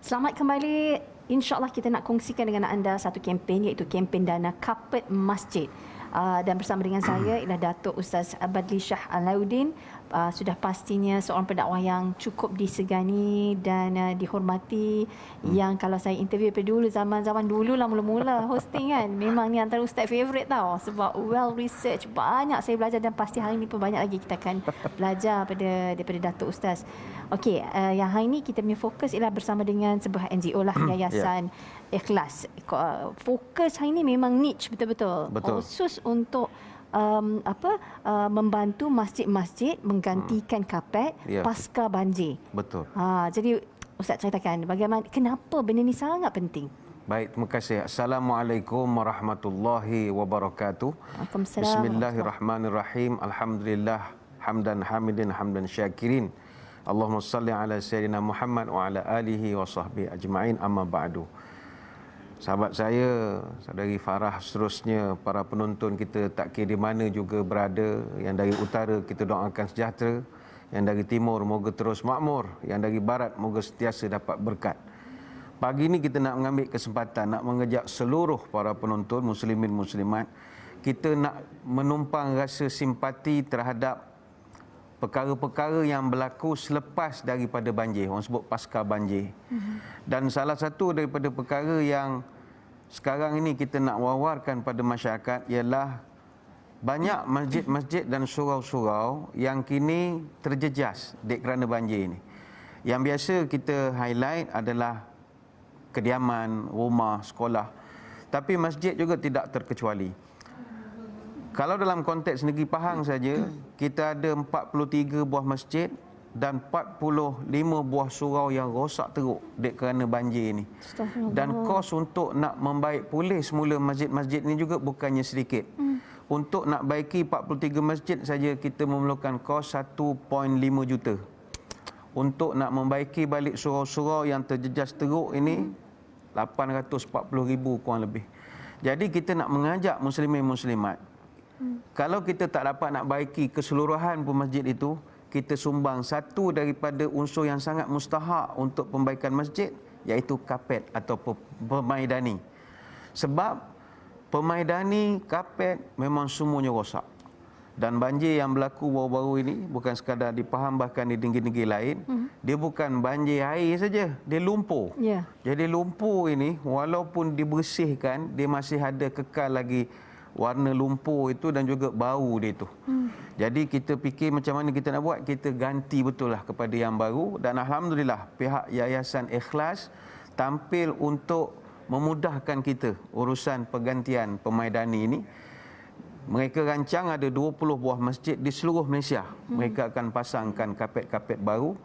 Selamat kembali. InsyaAllah kita nak kongsikan dengan anda satu kempen, iaitu kempen dana Kapet Masjid. Dan bersama dengan saya ialah Datuk Ustaz Badli Shah Alauddin. Sudah pastinya seorang pendakwah yang cukup disegani dan dihormati. Yang kalau saya interview daripada dulu, zaman-zaman dulu lah mula-mula hosting kan, memang ni antara ustaz favourite tau. Sebab well research, banyak saya belajar dan pasti hari ni pun banyak lagi kita akan belajar daripada Datuk Ustaz. Okey, yang hari ni kita punya fokus ialah bersama dengan sebuah NGO lah, Yayasan Ikhlas. Fokus hari ni memang niche betul-betul. Khusus untuk membantu masjid-masjid menggantikan kapet pasca banjir. Betul. Jadi Ustaz ceritakan bagaimana, kenapa benda ni sangat penting. Baik, terima kasih. Assalamualaikum warahmatullahi wabarakatuh. Waalaikumsalam. Bismillahirrahmanirrahim. Alhamdulillah hamdan hamidin hamdan syakirin. Allahumma salli ala sayyidina Muhammad wa ala alihi wa sahbihi ajma'in, amma ba'du. Sahabat saya, saudari Farah, seterusnya para penonton kita tak kira di mana juga berada, yang dari utara kita doakan sejahtera, yang dari timur moga terus makmur, yang dari barat moga sentiasa dapat berkat. Pagi ini kita nak mengambil kesempatan nak mengajak seluruh para penonton muslimin muslimat, kita nak menumpang rasa simpati terhadap perkara-perkara yang berlaku selepas daripada banjir, orang sebut pasca banjir. Dan salah satu daripada perkara yang sekarang ini kita nak wawarkan pada masyarakat ialah banyak masjid-masjid dan surau-surau yang kini terjejas kerana banjir ini. Yang biasa kita highlight adalah kediaman, rumah, sekolah. Tapi masjid juga tidak terkecuali. Kalau dalam konteks negeri Pahang saja, kita ada 43 buah masjid dan 45 buah surau yang rosak teruk kerana banjir ini. Dan kos untuk nak membaik pulih semula masjid-masjid ini juga bukannya sedikit. Untuk nak baiki 43 masjid saja kita memerlukan kos 1.5 juta. Untuk nak membaiki balik surau-surau yang terjejas teruk ini 840,000 kurang lebih. Jadi kita nak mengajak muslimin muslimat, kalau kita tak dapat nak baiki keseluruhan pun masjid itu, kita sumbang satu daripada unsur yang sangat mustahak untuk pembaikan masjid, iaitu kapet atau pemaidani. Sebab pemaidani, kapet memang semuanya rosak. Dan banjir yang berlaku baru-baru ini bukan sekadar di Pahang, bahkan di negeri-negeri lain, dia bukan banjir air saja, dia lumpur. Jadi lumpur ini walaupun dibersihkan, dia masih ada kekal lagi warna lumpur itu dan juga bau dia itu. Jadi kita fikir macam mana kita nak buat, kita ganti betul lah kepada yang baru. Dan alhamdulillah pihak Yayasan Ikhlas tampil untuk memudahkan kita urusan pergantian pemaidani ini. Mereka rancang ada 20 buah masjid di seluruh Malaysia. Mereka akan pasangkan kapet-kapet baru.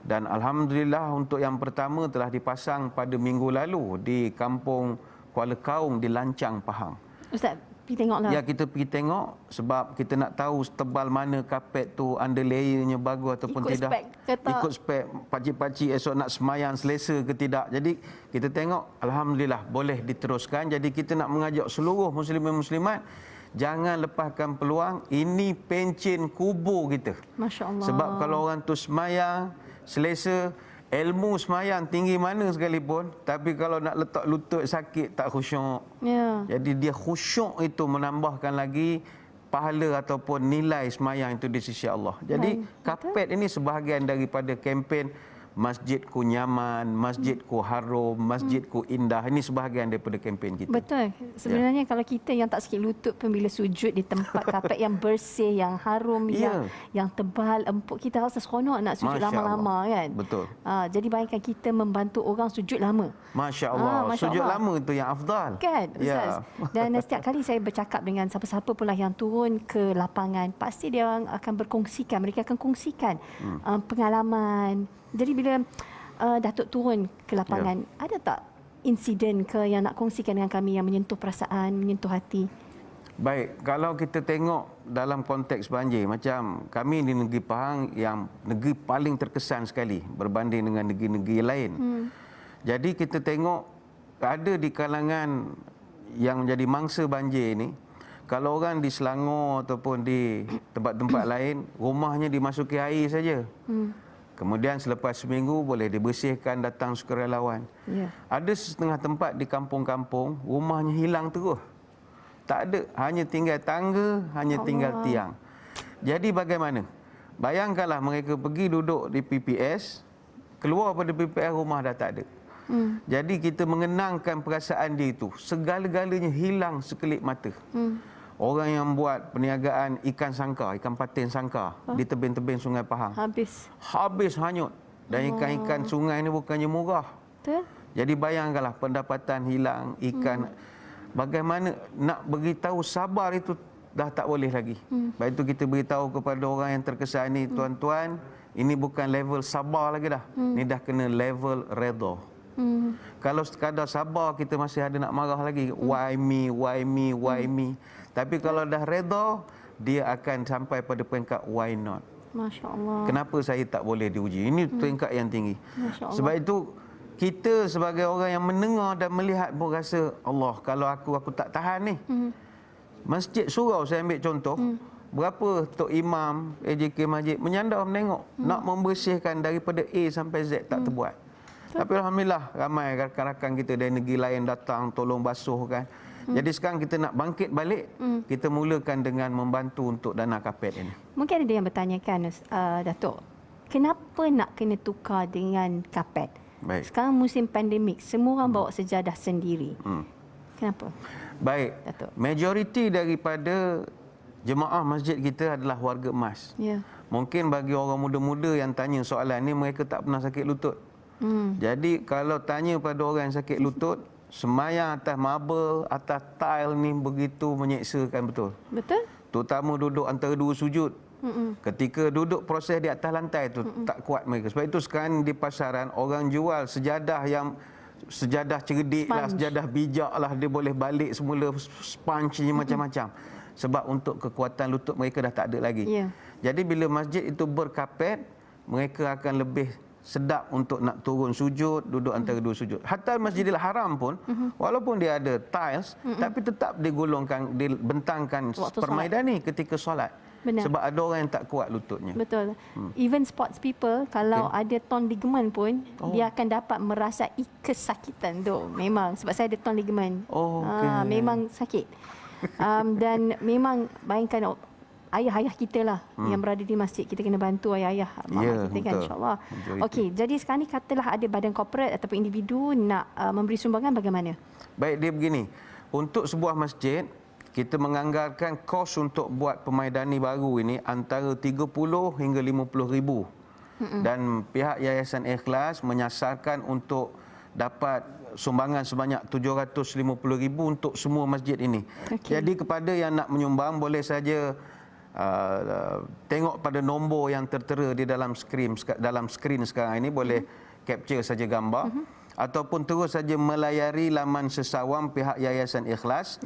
Dan alhamdulillah untuk yang pertama telah dipasang pada minggu lalu di Kampung Kuala Kaung di Lancang, Pahang. Ustaz, pergi tengoklah. Ya, kita pergi tengok sebab kita nak tahu setebal mana kapet tu, under layernya bagus ataupun ikut tidak. Ikut spek, pakcik-pakcik esok nak semayang selesa ke tidak. Jadi kita tengok, alhamdulillah boleh diteruskan. Jadi kita nak mengajak seluruh muslimin muslimat, jangan lepaskan peluang. Ini pencen kubur kita. Masya Allah. Sebab kalau orang tu semayang selesa, ilmu semayang tinggi mana sekalipun, tapi kalau nak letak lutut sakit, tak khusyuk. Jadi dia khusyuk itu menambahkan lagi pahala ataupun nilai semayang itu di sisi Allah. Jadi kapet ini sebahagian daripada kempen Masjidku Nyaman, Masjidku Harum, Masjidku Indah. Ini sebahagian daripada kempen kita. Betul. Sebenarnya kalau kita yang tak sikit lutut pun bila sujud di tempat kapet yang bersih, yang harum, yang tebal, empuk, kita rasa seronok nak sujud lama-lama kan. Betul. Jadi bayangkan kita membantu orang sujud lama. Masya Allah. Sujud lama itu yang afdal. Kan, Ustaz? Dan setiap kali saya bercakap dengan siapa-siapa pula yang turun ke lapangan, pasti dia akan berkongsikan, mereka akan kongsikan pengalaman. Jadi bila Datuk turun ke lapangan, ada tak insiden ke yang nak kongsikan dengan kami yang menyentuh perasaan, menyentuh hati? Baik, kalau kita tengok dalam konteks banjir, macam kami di negeri Pahang yang negeri paling terkesan sekali berbanding dengan negeri-negeri lain. Jadi kita tengok ada di kalangan yang menjadi mangsa banjir ini, kalau orang di Selangor ataupun di tempat-tempat lain, rumahnya dimasuki air saja. Kemudian selepas seminggu boleh dibersihkan, datang sukarelawan. Ya. Ada setengah tempat di kampung-kampung rumahnya hilang terus. Tak ada, hanya tinggal tangga, hanya tinggal tiang. Jadi bagaimana? Bayangkanlah mereka pergi duduk di PPS, keluar pada PPS rumah dah tak ada. Jadi kita mengenangkan perasaan dia itu. Segala-galanya hilang sekelip mata. Orang yang buat perniagaan ikan sangkar, ikan patin sangkar di tebing-tebing Sungai Pahang. Habis hanyut. Dan ikan-ikan sungai ni bukannya murah. Betul. Jadi bayangkanlah pendapatan hilang, ikan. Bagaimana nak beritahu sabar itu dah tak boleh lagi. Baik itu kita beritahu kepada orang yang terkesan ni, tuan-tuan, ini bukan level sabar lagi dah. Ni dah kena level redha. Kalau sekadar sabar kita masih ada nak marah lagi. Why me, why me, why me. Tapi kalau dah redha, dia akan sampai pada peringkat why not. Masya Allah. Kenapa saya tak boleh diuji? Ini peringkat yang tinggi. Masya Allah. Sebab itu kita sebagai orang yang mendengar dan melihat pun rasa, Allah, kalau aku tak tahan ni. Masjid Surau saya ambil contoh. Berapa Tok Imam AJK Masjid menyandar menengok nak membersihkan daripada A sampai Z tak terbuat. Tapi alhamdulillah ramai rakan-rakan kita dari negeri lain datang tolong basuhkan. Jadi sekarang kita nak bangkit balik, kita mulakan dengan membantu untuk dana kapet ini. Mungkin ada yang bertanyakan, Datuk, kenapa nak kena tukar dengan kapet? Baik. Sekarang musim pandemik, semua orang bawa sejadah sendiri. Kenapa? Baik, Datuk. majoriti daripada jemaah masjid kita adalah warga emas. Ya. Mungkin bagi orang muda-muda yang tanya soalan ni, mereka tak pernah sakit lutut. Jadi kalau tanya pada orang yang sakit lutut, semayang atas marble, atas tile ni begitu menyeksakan betul. Betul? Terutama duduk antara dua sujud. Ketika duduk proses di atas lantai tu tak kuat mereka. Sebab itu sekarang di pasaran orang jual sejadah yang sejadah cerdik lah, sejadah bijak lah, dia boleh balik semula sponge-nya macam-macam. Sebab untuk kekuatan lutut mereka dah tak ada lagi. Ya. Jadi bila masjid itu berkapet, mereka akan lebih sedap untuk nak turun sujud, duduk antara dua sujud. Hatta Masjidil Haram pun, walaupun dia ada tiles, tapi tetap digolongkan, dibentangkan permaidani ketika solat. Benar. Sebab ada orang yang tak kuat lututnya. Betul. Even sports people, kalau ada torn ligament pun, dia akan dapat merasai kesakitan tu. Memang, sebab saya ada torn ligament. Memang sakit. Dan memang bayangkan ayah-ayah kita lah yang berada di masjid. Kita kena bantu ayah-ayah mak kita kan, insyaAllah. Okey, jadi sekarang ni katalah ada badan korporat ataupun individu nak memberi sumbangan, bagaimana? Baik, dia begini. Untuk sebuah masjid, kita menganggarkan kos untuk buat pemaidani baru ini antara 30 hingga 50 ribu. Dan pihak Yayasan Ikhlas menyasarkan untuk dapat sumbangan sebanyak 750 ribu untuk semua masjid ini. Jadi kepada yang nak menyumbang, boleh saja tengok pada nombor yang tertera di dalam skrin sekarang ini, boleh capture saja gambar. Ataupun terus saja melayari laman sesawang pihak Yayasan Ikhlas,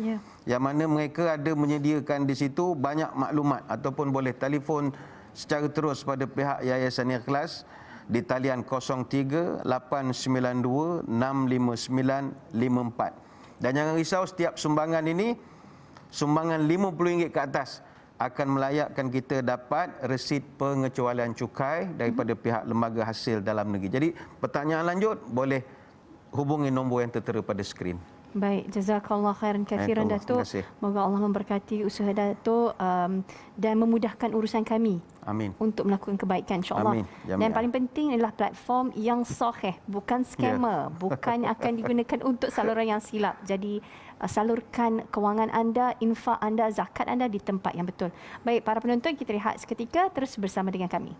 yang mana mereka ada menyediakan di situ banyak maklumat, ataupun boleh telefon secara terus pada pihak Yayasan Ikhlas di talian 03 892 65954. Dan jangan risau, setiap sumbangan ini, sumbangan RM50 ke atas, akan melayakkan kita dapat resit pengecualian cukai daripada pihak lembaga hasil dalam negeri. Jadi pertanyaan lanjut boleh hubungi nombor yang tertera pada skrin. Baik, jazakallah khairan kathiran Datuk. Moga Allah memberkati usaha Datuk dan memudahkan urusan kami. Amin. Untuk melakukan kebaikan, insya-Allah. Dan paling penting adalah platform yang sahih, bukan scammer, bukan akan digunakan untuk saluran yang silap. Jadi salurkan kewangan anda, infak anda, zakat anda di tempat yang betul. Baik, para penonton, kita rehat seketika, terus bersama dengan kami.